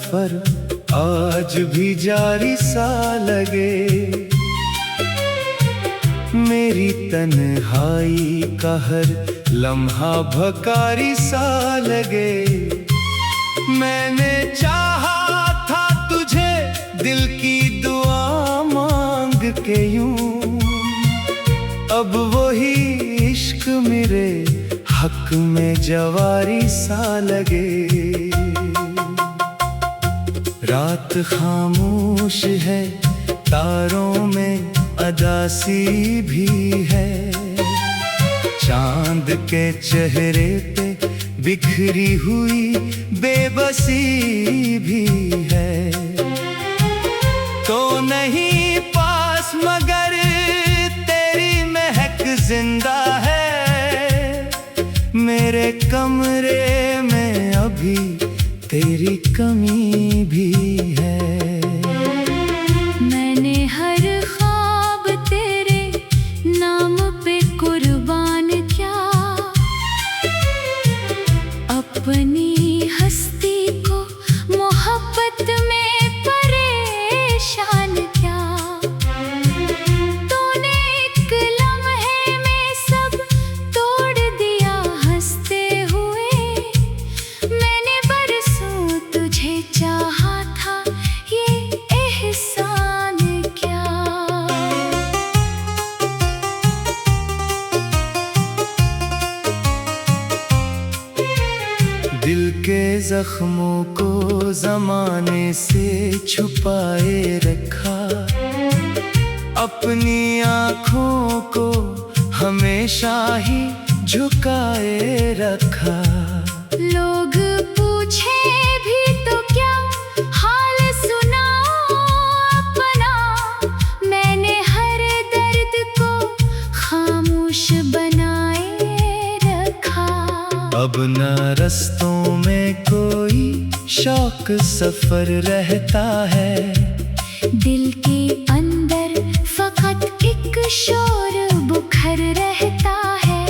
सफर आज भी जारी सा लगे। मेरी तन्हाई का हर लम्हा भकारी सा लगे। मैंने चाहा था तुझे दिल की दुआ मांग के यूं, अब वही इश्क मेरे हक में जवारी सा लगे। रात खामोश है, तारों में अदासी भी है। चांद के चेहरे पे बिखरी हुई बेबसी भी है। तो नहीं पास मगर तेरी महक जिंदा है। मेरे कमरे में अभी तेरी कमी भी है। मैंने हर ख्वाब तेरे नाम पे कुर्बान किया। अपनी हस्ती को मोहब्बत में परेशान किया। तूने एक लम्हे में सब तोड़ दिया हंसते हुए। मैंने बरसों तुझे चाहा था, ये एहसान क्या। दिल के जख्मों को जमाने से छुपाए रखा। अपनी आँखों को हमेशा ही झुकाए रखा। लोग पूछे भी तो क्या हाल सुनाओ अपना। मैंने हर दर्द को खामोश बनाए रखा। अब न रस्तों में कोई शौक सफर रहता है। दिल के अंदर फकत एक शोर बुखर रहता है।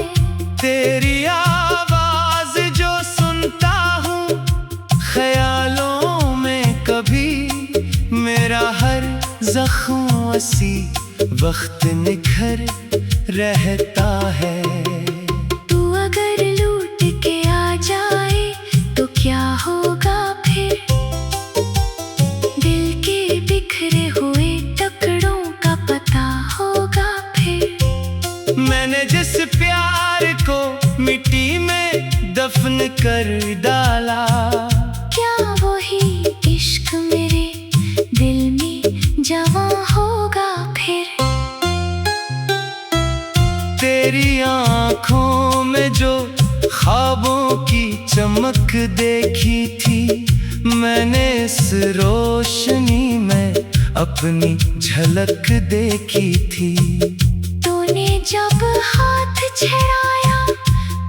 तेरी आवाज जो सुनता हूँ ख्यालों में कभी, मेरा हर जख्म उसी वक्त निखर रहता है। तू अगर लूट के आ जाए तो क्या होगा फिर। दिल के बिखरे हुए टुकड़ों का पता होगा फिर। मैंने जिस प्यार को मिट्टी में दफन कर डाला, क्या वही इश्क मेरे दिल में जवां होगा फिर। तेरी आँखों में जो ख्वाबों की चमक देखी थी, मैंने इस रोशनी में अपनी झलक देखी थी। तूने जब हाथ छेड़ाया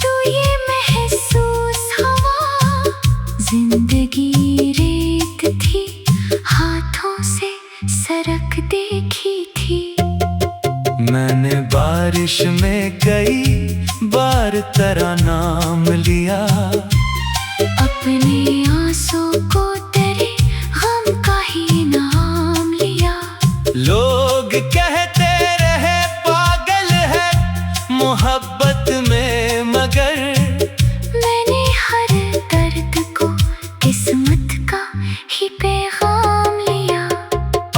तो ये महसूस हुआ। जिंदगी रेत थी, हाथों से सरक देखी थी। मैंने बारिश में कई बार तेरा नाम लिया। अपने आंसू को तेरे गम का ही नाम लिया। लोग कहते रहे पागल है मोहब्बत में, मगर मैंने हर दर्द को किस्मत का ही पैगाम लिया।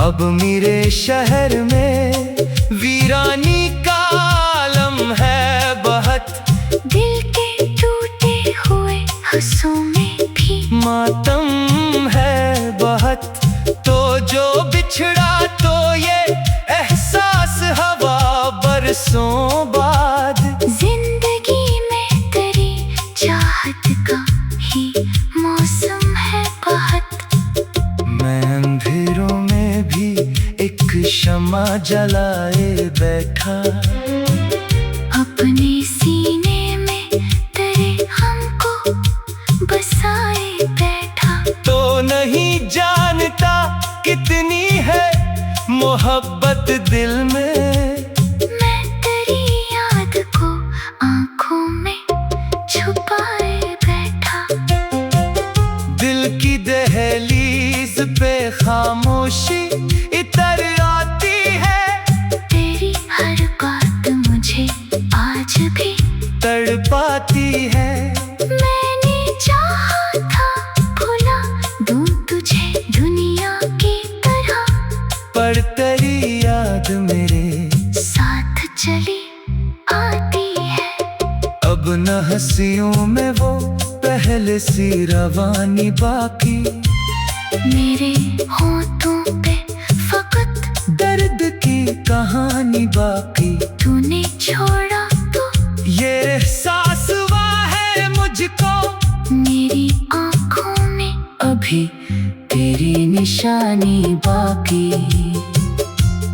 अब मेरे शहर में वीरानी का आलम है बहत। दिल के टूटे हुए हंसों में भी मातम है बहत। तो जो बिछड़ा तो ये एहसास हवा बरसों बाद। जिंदगी में तेरी चाहत का ही मौसम है बहत। मैं अंधेरों में भी एक शमा जलाए बैठा। अपने सीने में तेरे हमको बसाए बैठा। तो नहीं जानता कितनी है मोहब्बत दिल में। मैं तेरी याद को आंखों में छुपाए बैठा। दिल की दहलीज पे खामोशी इतर आती है। तेरी हर बात मुझे आज भी तड़पाती है। मैंने चाहा था भुला दूं तुझे दुनिया की तरह, पर तेरी याद मेरे साथ चली आती है। अब न हंसियों में वो पहले सी रवानी बाकी। मेरे होठों पे फकत दर्द की कहानी बाकी। तूने छोड़ा तो ये एहसास हुआ है मुझको, मेरी आंखों में अभी तेरी निशानी बाकी।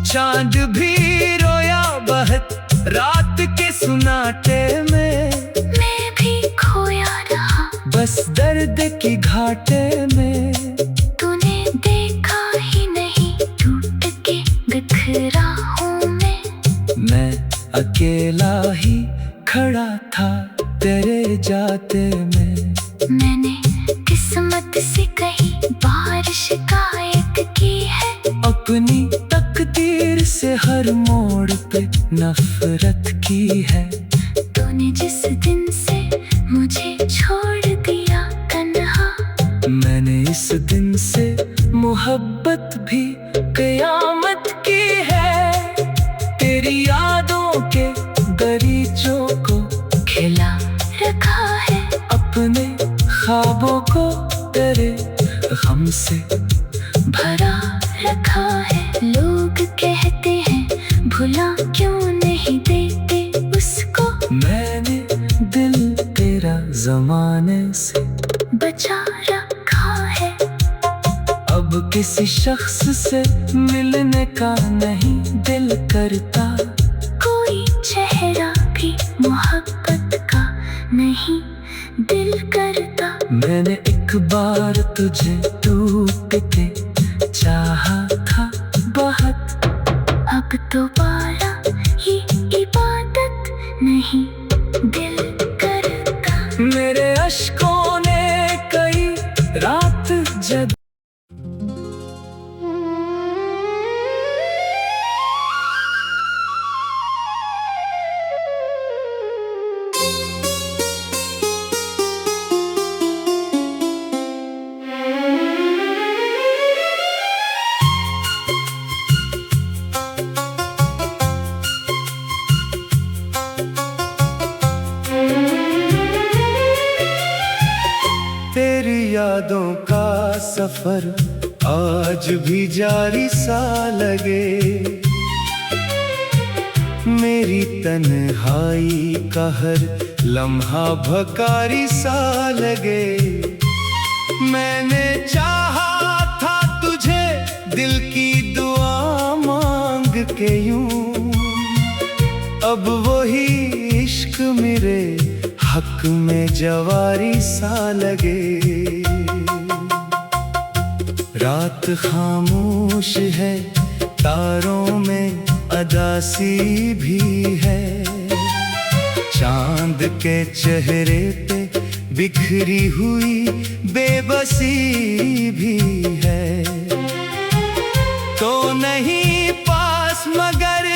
चांद भी रोया बहुत रात के सुनाटे में, मैं भी खोया रहा बस दर्द की घाटे में। तूने देखा ही नहीं टूट के बिखरा हूँ मैं अकेला ही खड़ा था तेरे जाते में। मैंने किस्मत से कई बार शिकायत की है, अपनी तकदीर से हर मोड़ पे नफरत की है। तूने जिस दिन से मुझे छोड़ दिया तन्हा, मैंने इस दिन से मोहब्बत भी कयामत की है। तेरी यादों के गरीचों को खिला रखा है, अपने ख्वाबों को तेरे गम से भरा रखा है। लोग कहते हैं भुला क्यों नहीं देते उसको, मैंने दिल तेरा जमाने से बचा रखा है। अब किसी शख्स से मिलने का नहीं दिल करता। कोई चेहरा भी मोहब्बत का नहीं दिल करता। मैंने एक बार तुझे टूट के चाहा था बहुत, अब दोबारा ये इबादत नहीं दिल करता। मेरे अश्कों ने कई रात जग तेरी यादों का सफर आज भी जारी सा लगे। मेरी तन्हाई का हर लम्हा भकारी सा लगे। मैंने चाहा था तुझे दिल की दुआ मांग के यूं, अब वही इश्क मेरे हक में जवारी सा लगे। रात खामोश है, तारों में अदासी भी है। चांद के चेहरे पे बिखरी हुई बेबसी भी है। तो नहीं पास मगर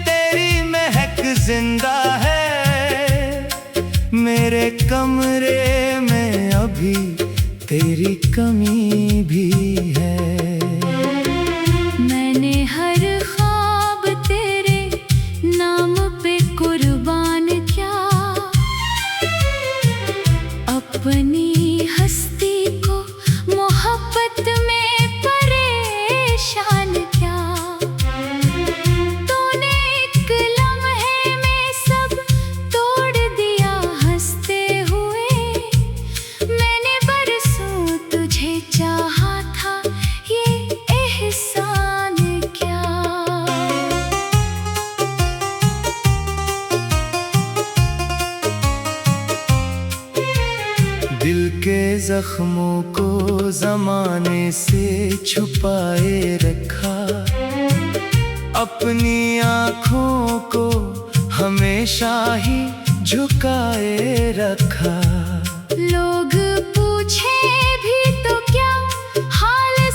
तेरी महक जिंदा है। मेरे कमरे में अभी तेरी कमी भी है। मैंने हर ख्वाब तेरे नाम पे कुर्बान किया, अपनी हस्ती को मोहब्बत में परेशान किया। तूने एक लम्हे में सब तोड़ दिया हंसते हुए। मैंने बरसों तुझे चाहा था, ये एहसान क्या। दिल के जख्मों को जमाने से छुपाए रखा, अपनी आँखों को हमेशा ही झुकाए रखा। लोग पूछे भी तो क्या हाल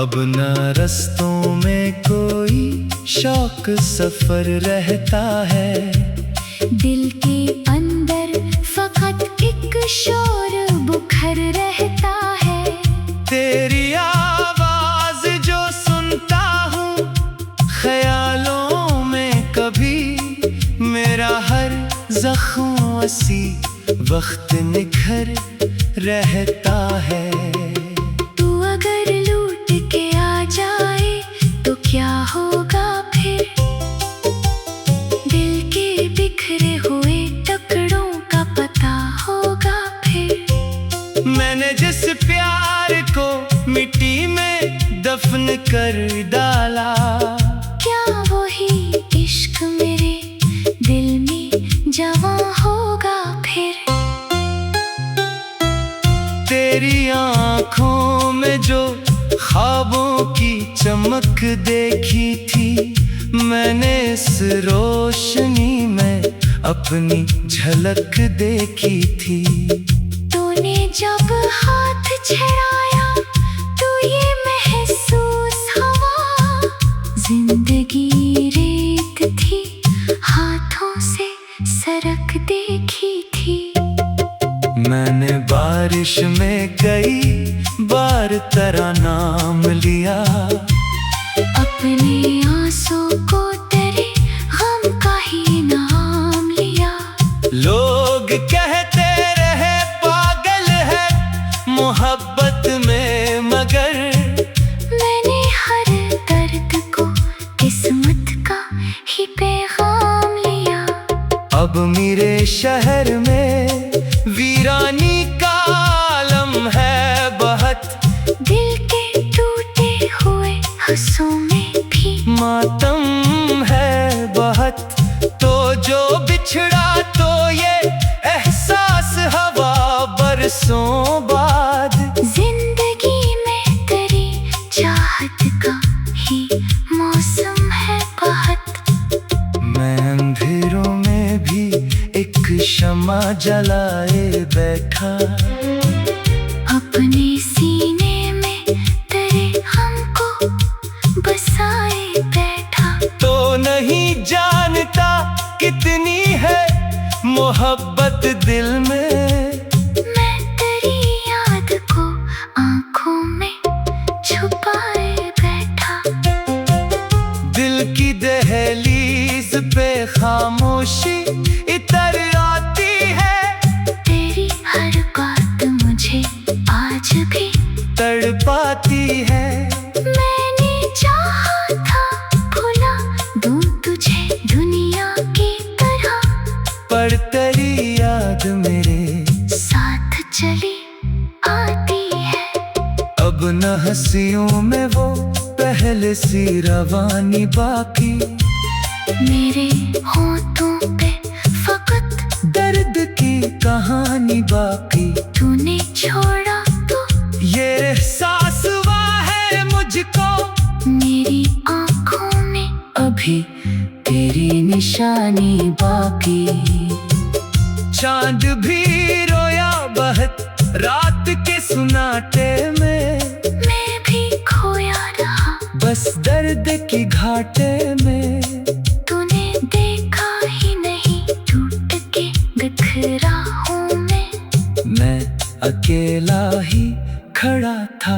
अब न रस्तों में कोई शौक सफर रहता है। दिल के अंदर फकत एक शोर बुखर रहता है। तेरी आवाज जो सुनता हूँ ख्यालों में कभी, मेरा हर जख्म उसी वक्त निखर रहता है। तू अगर लूट के आ जाए तो क्या होगा फिर? दिल के बिखरे हुए टुकड़ों का पता होगा फिर। मैंने जिस प्यार को मिट्टी में दफन कर डाला, क्या वही इश्क मेरे दिल में जवां होगा फिर? तेरी आँखों में जो ख्वाबों की चमक देखी थी, मैंने इस रोशनी में अपनी झलक देखी थी। तूने जब हाथ छड़ाया तो ये महसूस हुआ, जिंदगी रेत थी हाथों से सरक देखी थी। मैंने बारिश में कई बार तेरा नाम लिया, अपने आंसू को तेरे गम का ही नाम लिया। लोग कहते रहे पागल है मोहब्बत में, मगर मैंने हर दर्द को किस्मत का ही पैगाम लिया। अब मेरे शहर में वीरानी का आलम है बहत, दिल के टूटे हुए हंसों में भी मातम है बहत। तो जो बिछड़ा तो ये एहसास हवा बरसों बाद, जिंदगी में तेरी चाहत का ही मौसम है बहत। मैं अंधेरों में भी एक शमा जलाए बैठा, अपने सीने में तेरे हमको बसाए बैठा। तो नहीं जानता कितनी है मोहब्बत दिल में, मैं तेरी याद को आंखों में छुपाए बैठा। दिल की दहलीज पे खामोशी इतर आती है, तेरी हर बात मुझे आज भी तड़पाती है। मैंने चाहा था भुला दूं तुझे दुनिया की तरह, पर तेरी याद मेरे साथ चली आती है। अब न हंसियों में वो पहले सी रवानी बाकी, मेरे होठों पे फकत दर्द की कहानी बाकी। तूने छोड़ा तो ये एहसास हुआ है मुझको, मेरी आंखों में अभी तेरी निशानी बाकी। चांद भी रोया बहत रात के सुनाटे में, मैं भी खोया रहा बस दर्द की घाटे में। तूने देखा ही नहीं टूट के बिखरा हूँ मैं अकेला ही खड़ा था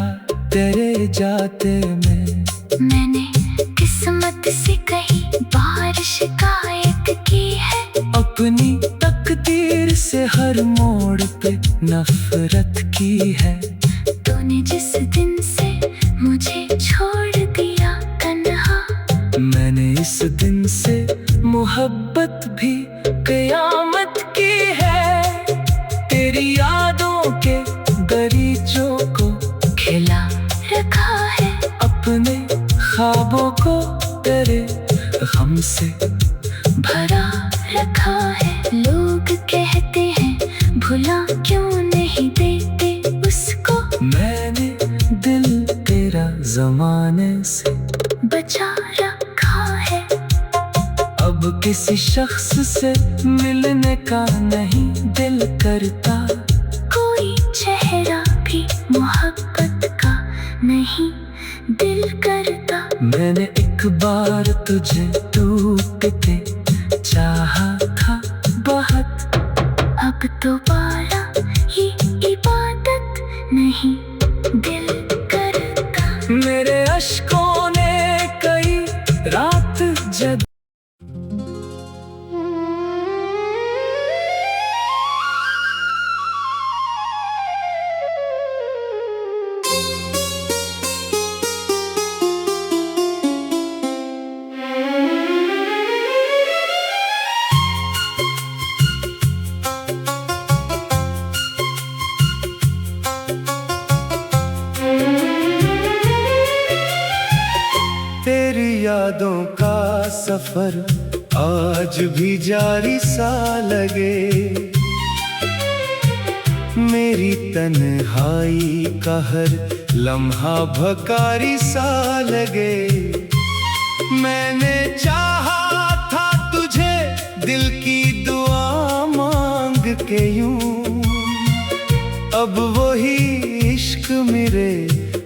तेरे जाते में। मैंने किस्मत से कहीं बार शिकायत की है, अपनी तकदीर से हर मोड़ पे नफरत की है। तूने जिस दिन से मुझे छोड़ दिया तन्हा, मैंने इस दिन से मोहब्बत भी कयामत की है। तेरी यादों के गरीचों को खिला रखा है, अपने ख्वाबों को तेरे गम से भरा रखा है। लोग कहते हैं भुला क्यों नहीं देते उसको, मैंने दिल तेरा जमाने से बचा रखा है। अब किसी शख्स से मिलने का नहीं दिल करता, कोई चेहरा भी मोहब्बत का नहीं दिल करता। मैंने एक बार तुझे टूटते चाहा था बहुत, अब दोबारा ये इबादत नहीं दिल करता। मेरे अश्कों ने कई रात जग तेरी यादों का सफर आज भी जारी सा लगे, मेरी तन्हाई का हर लम्हा भकारी सा लगे। मैंने चाहा था तुझे दिल की दुआ मांग के यूं, अब वही इश्क मेरे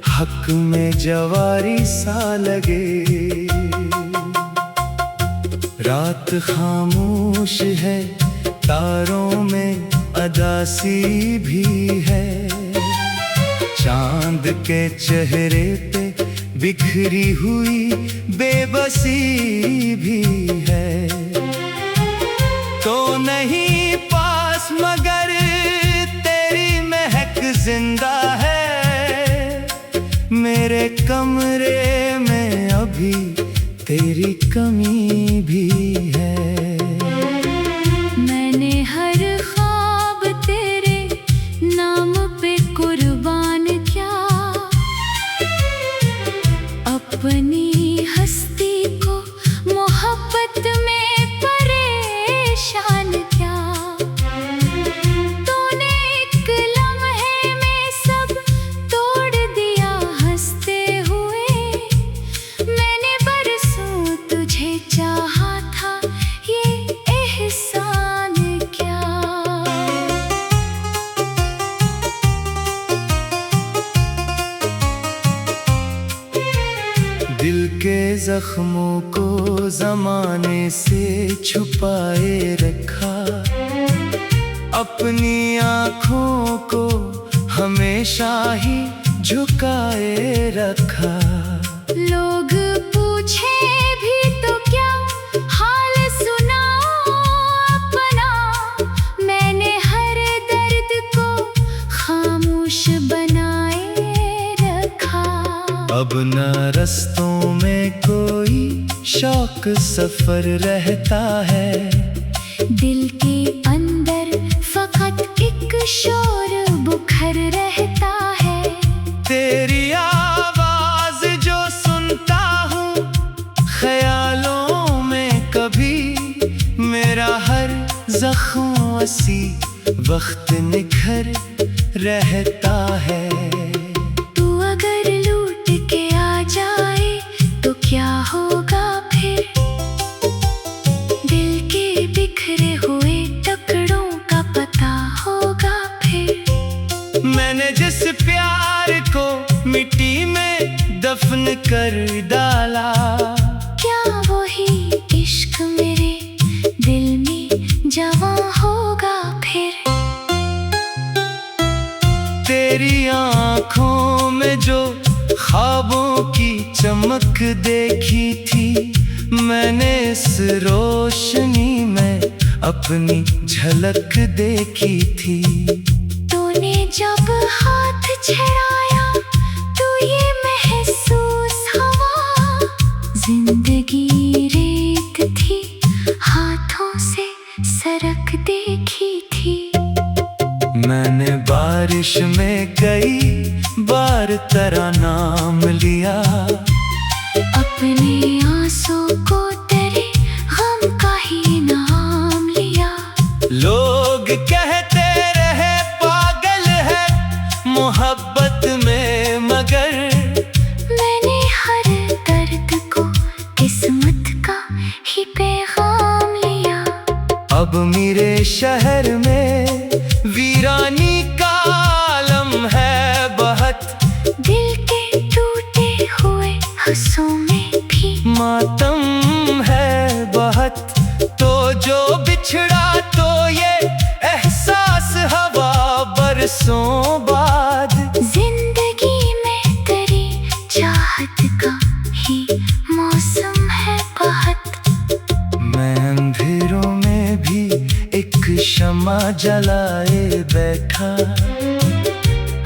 हक में जवारी सा लगे। रात खामोश है, तारों में अदासी भी है, चांद के चेहरे पे बिखरी हुई बेबसी भी है। तो नहीं पास मगर तेरी महक जिंदा है, मेरे कमरे में अभी तेरी कमी भी है। मैंने हर ख्वाब तेरे नाम पे कुर्बान किया, अपनी हस्ती को मोहब्बत में परेशान किया। तूने एक लम्हे में सब तोड़ दिया हंसते हुए, मैंने बरसों तुझे चाहा था ये एहसान क्या। दिल के जख्मों को जमाने से छुपाए रखा, अपनी आँखों को हमेशा ही झुकाए रखा। लोग पूछे भी तो क्या हाल सुनाओ अपना, मैंने हर दर्द को खामोश बनाए रखा। अब न रस्तों में कोई शौक सफर रहता है, दिल के अंदर फकत एक शोर बुखर रहता है। तेरी आवाज जो सुनता हूँ ख्यालों में कभी, मेरा हर जख्म उसी वक्त निखर रहता है। तू अगर लूट के आ जाए तो क्या होगा फिर, दिल के बिखरे हुए टुकड़ों का पता होगा फिर। मैंने जिस प्यार को मिट्टी में दफन कर डाला, क्या वही इश्क मेरे दिल में जवां होगा फिर। तेरी आँखों में जो ख्वाबों की चमक देखी थी, मैंने इस रोशनी में अपनी झलक देखी थी। तूने जब हाथ छड़ाया तो ये महसूस हुआ, जिंदगी रेत थी हाथों से सरक देखी थी। मैंने बारिश में कई बार तेरा नाम लिया, अपने आंसू को तेरे गम का ही नाम लिया। लोग कहते रहे पागल है मोहब्बत में, मगर मैंने हर दर्द को किस्मत का ही पैगाम लिया। अब मेरे शहर में वीरानी का आलम है बहुत, दिल के टूटे हुए खुशों में भी मातम है बहुत, तो जो बिछड़ा तो ये एहसास हवा बरसों बाद। जिंदगी में तेरी चाहत का ही मौसम है बहुत। मैं अंधेरों में भी एक शमा जलाए बैठा,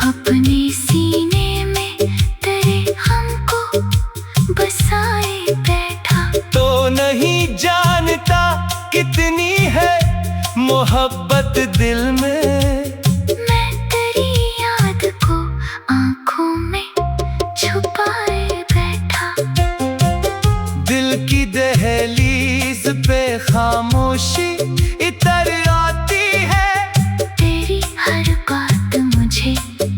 अपने सीने में तेरे हमको बसाए बैठा। तो नहीं जानता कितनी है मोहब्बत दिल में। मैं तेरी याद को आंखों में छुपाए बैठा। दिल की दहलीज पे खामोशी इतर आती है, तेरी हर बात मुझे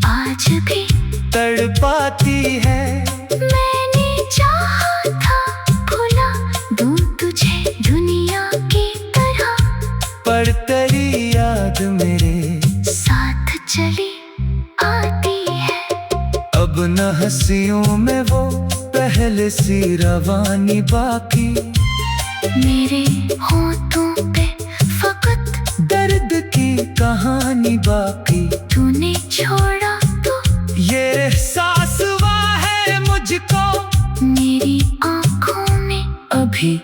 आज भी तड़पाती है। मैंने चाहा था भुला दूं तुझे दुनिया की तरह, पर तेरी याद मेरे साथ चली आती है। अब न हंसियों में वो पहले सी रवानी बाकी। मेरे होठों पे फकत दर्द की कहानी बाकी। तूने छोड़ा तो ये एहसास हुआ है मुझको, मेरी आंखों में अभी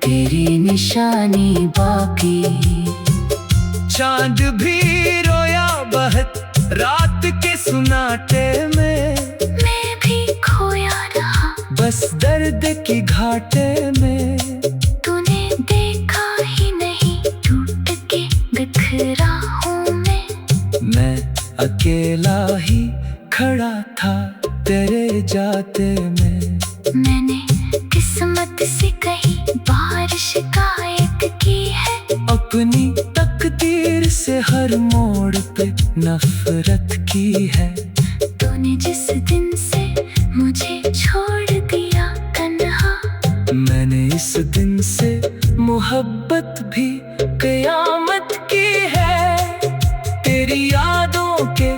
तेरी निशानी बाकी। चांद भी रोया बहुत रात के सुनाटे में, मैं भी खोया रहा बस दर्द की घाटे में। तूने देखा ही नहीं टूट के बिखरा हूँ मैं अकेला ही खड़ा था तेरे जाते में। मैंने किस्मत से कहीं बार शिकायत की है, अपनी तकदीर से हर मोड़ पे नफरत की है। तूने जिस दिन से मुझे छोड़ दिया तन्हा, मैंने इस दिन से मोहब्बत भी कयामत की है। तेरी यादों के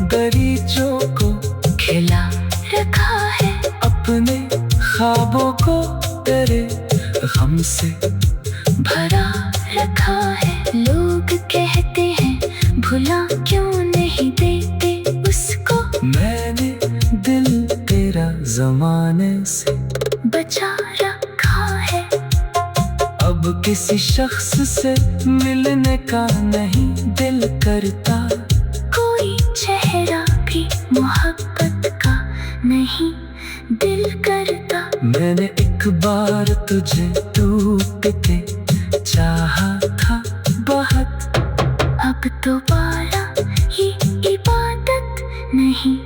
गलीचों को खिला रखा है, अपने ख्वाबों को तेरे गम से भरा रखा है। लोग कहते हैं भुला क्यों नहीं देते उसको, मैंने दिल तेरा जमाने से बचा रखा है। अब किसी शख्स से मिलने का नहीं दिल करता, कोई चेहरा भी मोहब्बत का नहीं दिल करता। मैंने एक बार तुझे टूटते चाहा था बहुत, अब दोबारा ये इबादत नहीं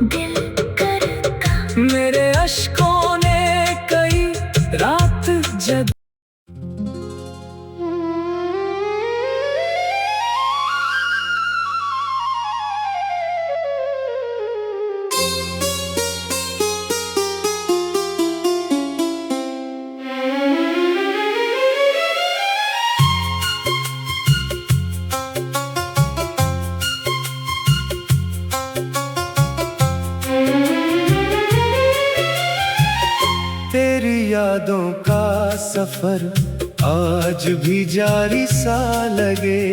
दिल करता। मेरे अश्कों ने कई रात जग तेरी यादों का सफर आज भी जारी सा लगे।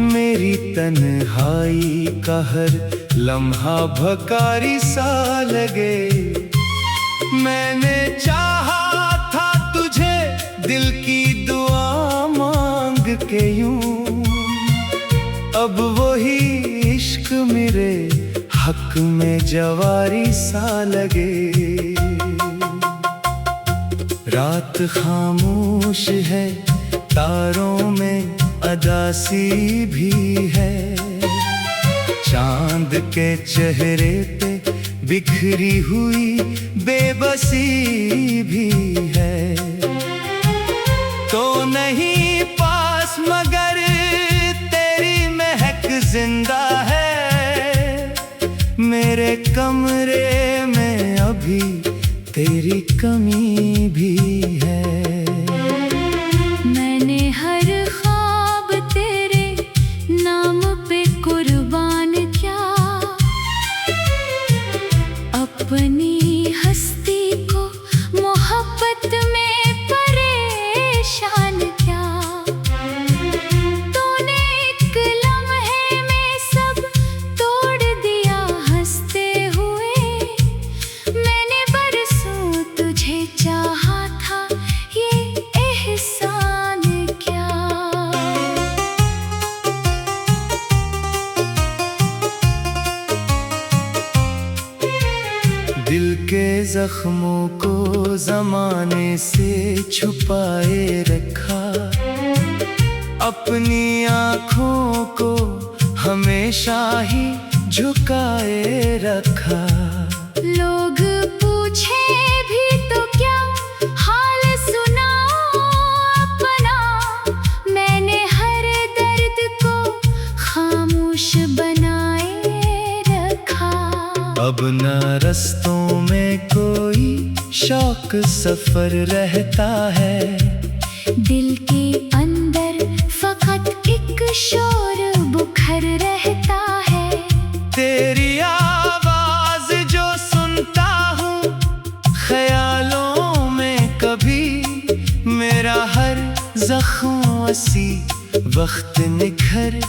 मेरी तन्हाई का हर लम्हा भकारी सा लगे। मैंने चाहा था तुझे दिल की दुआ मांग के यूं, अब वही इश्क मेरे हक में जवारी सा लगे। रात खामोश है, तारों में अदासी भी है। चांद के चेहरे पे बिखरी हुई बेबसी भी है। तो नहीं पास मगर तेरी महक जिंदा है। मेरे कमरे में अभी तेरी कमी भी है। मैंने हर ख्वाब तेरे नाम पे कुर्बान किया, अपनी जख्मों को जमाने से छुपाए रखा, अपनी आँखों को हमेशा ही झुकाए रखा। लोग पूछे भी तो क्या हाल सुनाओ अपना, मैंने हर दर्द को खामोश बनाए रखा। अब न रस्तों में कोई शौक सफर रहता है, दिल के अंदर फकत एक शोर बुखर रहता है। तेरी आवाज जो सुनता हूँ ख्यालों में कभी, मेरा हर जख्म उसी वक्त निखर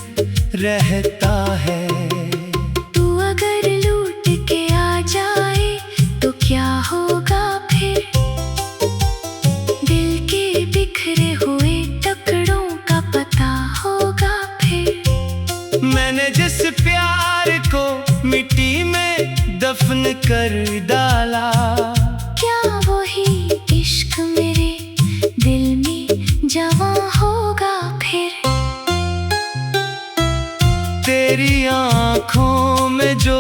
रहता है। तू अगर लूट के आ जाए तो क्या होगा फिर, दिल के बिखरे हुए टुकड़ों का पता होगा फिर। मैंने जिस प्यार को मिट्टी में दफन कर डाला, क्या वही इश्क मेरे दिल में जवां होगा फिर। तेरी आँखों में जो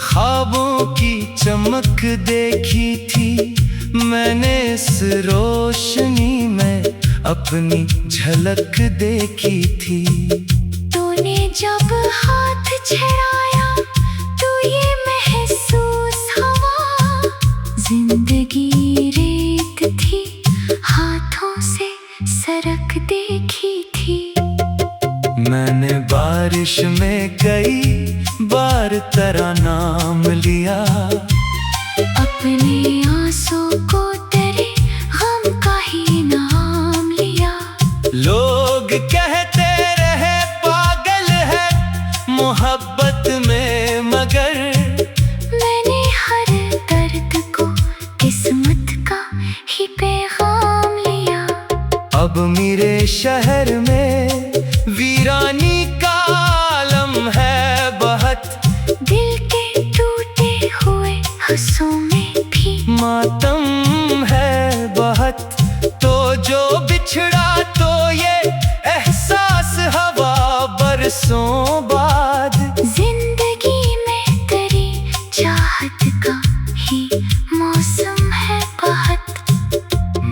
ख्वाबों की चमक देखी थी, मैंने इस रोशनी में अपनी झलक देखी थी। तूने जब हाथ छड़ाया तो ये महसूस हुआ, जिंदगी रेत थी हाथों से सरक देखी थी। मैंने बारिश में कई बार तेरा नाम लिया, अपने आंसू को तेरे गम का ही नाम लिया। लोग कहते रहे पागल है मोहब्बत में, मगर मैंने हर दर्द को किस्मत का ही पैगाम लिया। अब मेरे शहर में वीरानी का आलम है बहत, दिल के टूटे हुए हंसों में भी मातम है बहुत। तो जो बिछड़ा तो ये एहसास हवा बरसों बाद, जिंदगी में तेरी चाहत का ही मौसम है बहुत।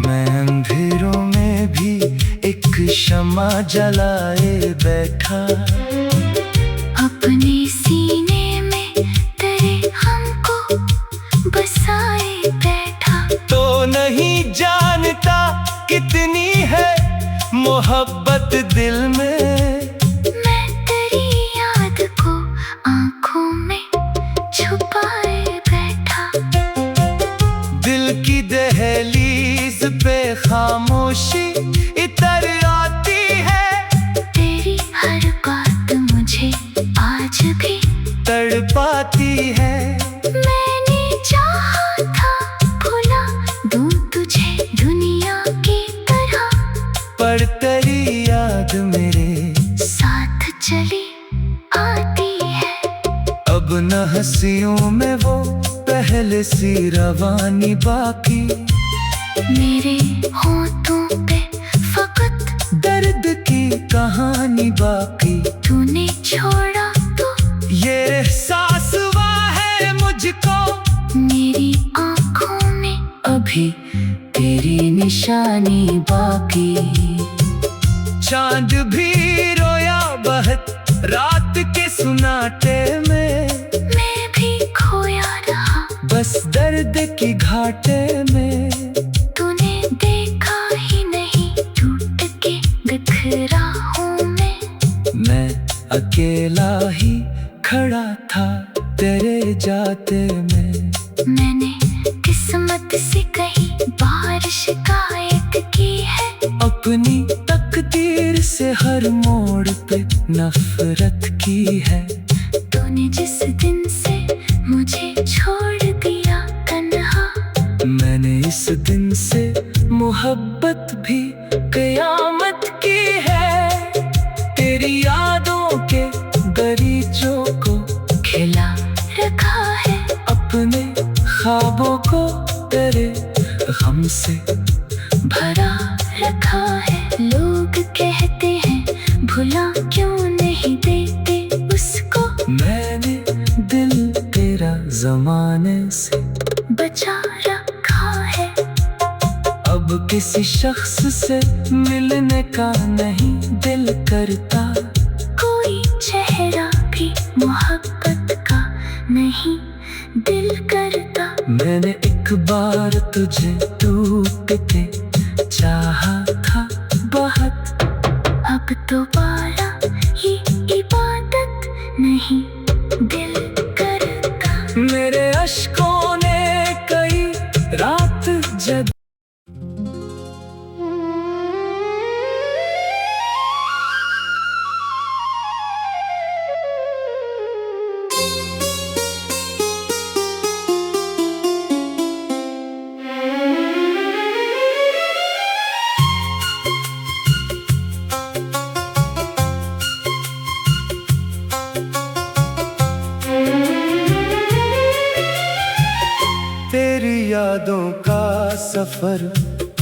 मैं अंधेरों में भी एक शमा जलाए बैठा, अपने सीने में तेरे हमको बसाए बैठा। तो नहीं जानता कितनी है मोहब्बत दिल में, मैं तेरी याद को आंखों में छुपाए बैठा। दिल की दहलीज पे खामोशी इतर आती है, तेरी हर बात मुझे आज भी तड़पाती है। मैंने चाहा था भुला दूं तुझे दुनिया की तरह, पर तेरी याद मेरे साथ चली आती है। अब न हंसियों में वो पहले सी रवानी बाकी, मेरे होठों पे फकत दर्द की कहानी बाकी। तूने छोड़ा तो ये एहसास हुआ है मुझको, मेरी आंखों में अभी तेरी निशानी बाकी। चांद भी रोया बहुत रात के सुनाटे में, मैं भी खोया रहा बस दर्द की घाटे में। तूने देखा ही नहीं टूट के बिखरा हूँ मैं अकेला ही खड़ा था तेरे जाते में। मैंने किस्मत से कई बार शिकायत की है, अपनी तकदीर से हर मोड़ पे नफरत की है। तूने जिस दिन से मुझे छोड़ दिया तन्हा, मैंने इस दिन से मोहब्बत भी कयामत की है। तेरी यादों के गलीचों को खिला रखा है, अपने ख्वाबों को से भरा रखा है। लोग कहते हैं भुला क्यों नहीं देते उसको, मैंने दिल तेरा जमाने से बचा रखा है। अब किसी शख्स से मिलने का नहीं दिल करता, कोई चेहरा भी मोहब्बत का नहीं दिल करता। मैंने एक बार तुझे टूट के चाहा था बहुत, अब दोबारा ये इबादत नहीं दिल करता। मेरे अश्कों ने कई रात जग तेरी यादों का सफर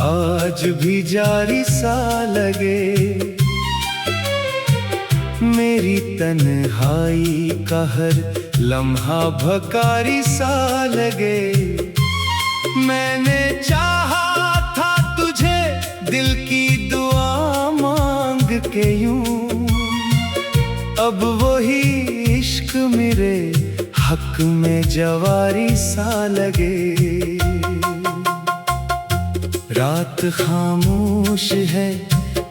आज भी जारी सा लगे, मेरी तन्हाई का हर लम्हा भकारी सा लगे। मैंने चाहा था तुझे दिल की दुआ मांग के यूं, अब वही इश्क मेरे हक में जवारी सा लगे। रात खामोश है,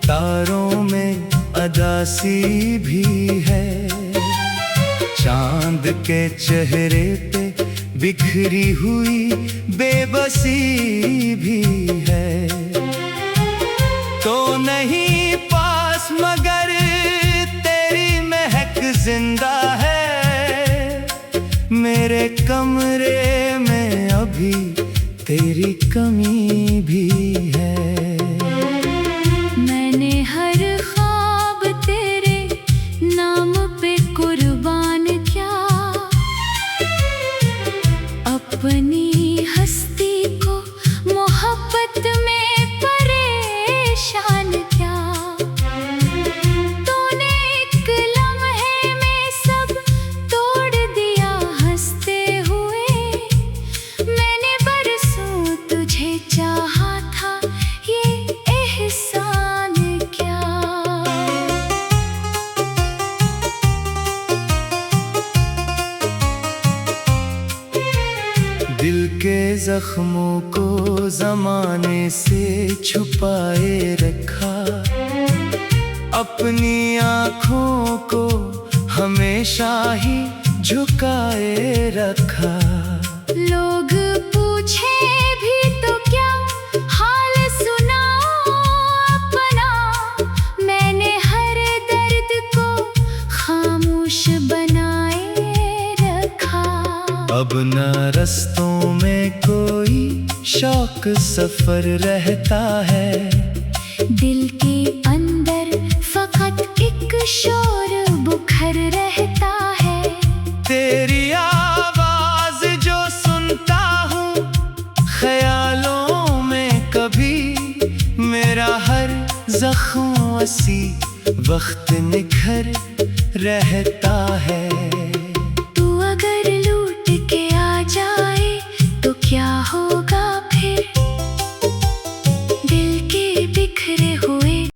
तारों में अदासी भी है, चांद के चेहरे पे बिखरी हुई बेबसी भी है। तो नहीं पास मगर तेरी महक जिंदा है, मेरे कमरे में अभी तेरी कमी भी है। मैंने हर ख्वाब तेरे नाम पे कुर्बान किया, अपनी हस्ती को मोहब्बत में परेशान किया। तूने एक लम्हे में सब तोड़ दिया हंसते हुए, मैंने बरसों तुझे चाहा था ये एहसान क्या। दिल के जख्मों को जमाने से छुपाए रखा, अपनी आँखों को हमेशा ही झुकाए रखा। लोग पूछे भी तो क्या हाल सुनाओ अपना, मैंने हर दर्द को खामोश बनाए रखा। अब न रस्तों में कोई शौक सफर रहता है, दिल के अंदर फकत एक शोर बुखर रहता है। तेरी आवाज जो सुनता हूँ ख्यालों में कभी, मेरा हर जख्म उसी वक्त निखर रहता है।